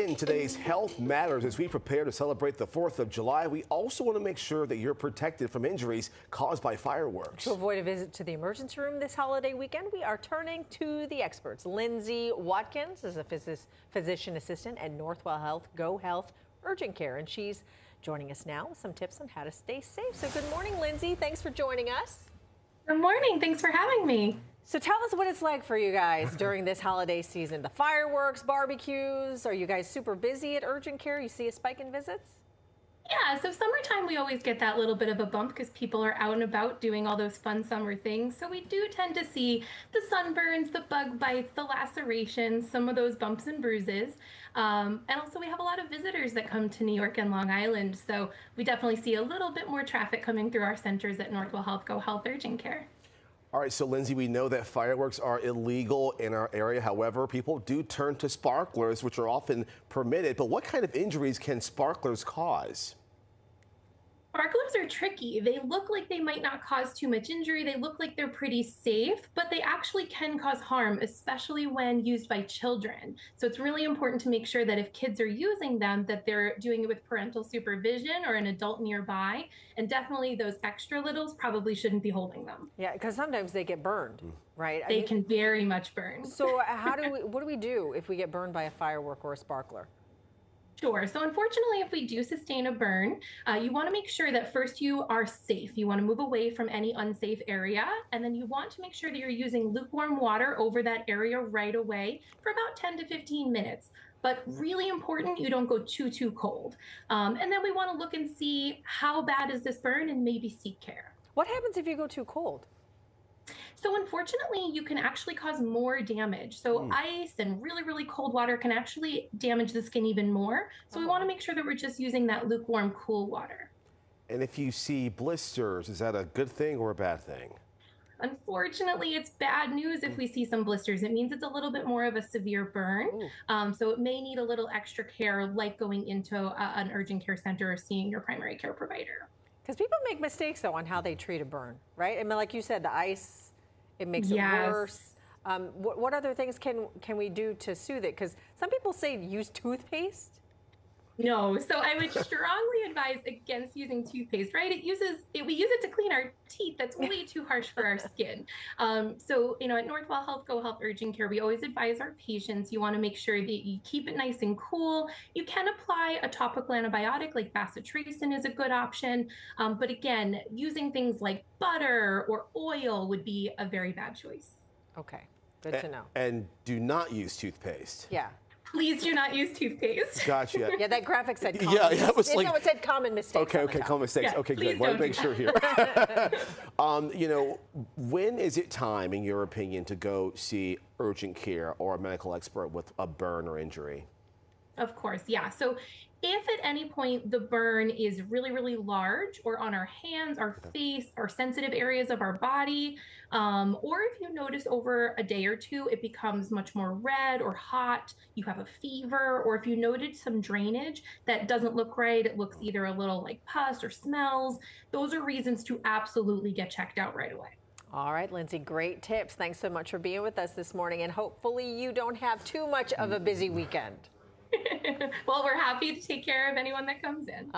In today's Health Matters, as we prepare to celebrate the 4th of July, we also want to make sure that you're protected from injuries caused by fireworks. To avoid a visit to the emergency room this holiday weekend, we are turning to the experts. Lindsay Watkins is a physician assistant at Northwell Health Go Health Urgent Care, and she's joining us now with some tips on how to stay safe. So good morning, Lindsay. Thanks for joining us. Good morning. Thanks for having me. So tell us what it's like for you guys during this holiday season. The fireworks, barbecues, are you guys super busy at urgent care? You see a spike in visits? Yeah, so summertime, we always get that little bit of a bump because people are out and about doing all those fun summer things. So we do tend to see the sunburns, the bug bites, the lacerations, some of those bumps and bruises. And also we have a lot of visitors that come to New York and Long Island. So we definitely see a little bit more traffic coming through our centers at Northwell Health Go Health Urgent Care. All right, so Lindsay, we know that fireworks are illegal in our area. However, people do turn to sparklers, which are often permitted. But what kind of injuries can sparklers cause? Sparklers are tricky. They look like they might not cause too much injury. They look like they're pretty safe, but they actually can cause harm, especially when used by children. So it's really important to make sure that if kids are using them, that they're doing it with parental supervision or an adult nearby. And definitely those extra littles probably shouldn't be holding them. Yeah, because sometimes they get burned, right? They can very much burn. So what do we do if we get burned by a firework or a sparkler? Sure. So unfortunately, if we do sustain a burn, you want to make sure that first you are safe. You want to move away from any unsafe area. And then you want to make sure that you're using lukewarm water over that area right away for about 10 to 15 minutes. But really important, you don't go too cold. And then we want to look and see how bad is this burn and maybe seek care. What happens if you go too cold? So unfortunately, you can actually cause more damage. So ice and really cold water can actually damage the skin even more. So we want to make sure that we're just using that lukewarm, cool water. And if you see blisters, is that a good thing or a bad thing? Unfortunately, it's bad news if we see some blisters. It means it's a little bit more of a severe burn. So it may need a little extra care, like going into an urgent care center or seeing your primary care provider. Because people make mistakes, though, on how they treat a burn, right? I mean, like you said, the ice, it makes it worse. What other things can we do to soothe it? Because some people say use toothpaste. No, so I would strongly advise against using toothpaste, right? We use it to clean our teeth. That's way too harsh for our skin. So, at Northwell Health Go Health Urgent Care, we always advise our patients, you want to make sure that you keep it nice and cool. You can apply a topical antibiotic like bacitracin is a good option. But again, using things like butter or oil would be a very bad choice. Okay, good to know. And do not use toothpaste. Yeah. Please do not use toothpaste. Gotcha. Yeah, that graphic said common it was like, no, it said common mistakes. Okay, common mistakes. Yeah, okay, please good. Want to don't make do sure here. When is it time, in your opinion, to go see urgent care or a medical expert with a burn or injury? Of course, yeah. So if at any point the burn is really large or on our hands, our face, or sensitive areas of our body, or if you notice over a day or two it becomes much more red or hot, you have a fever, or if you noted some drainage that doesn't look right, it looks either a little like pus or smells, those are reasons to absolutely get checked out right away. All right, Lindsay, great tips. Thanks so much for being with us this morning, and hopefully you don't have too much of a busy weekend. Well, we're happy to take care of anyone that comes in.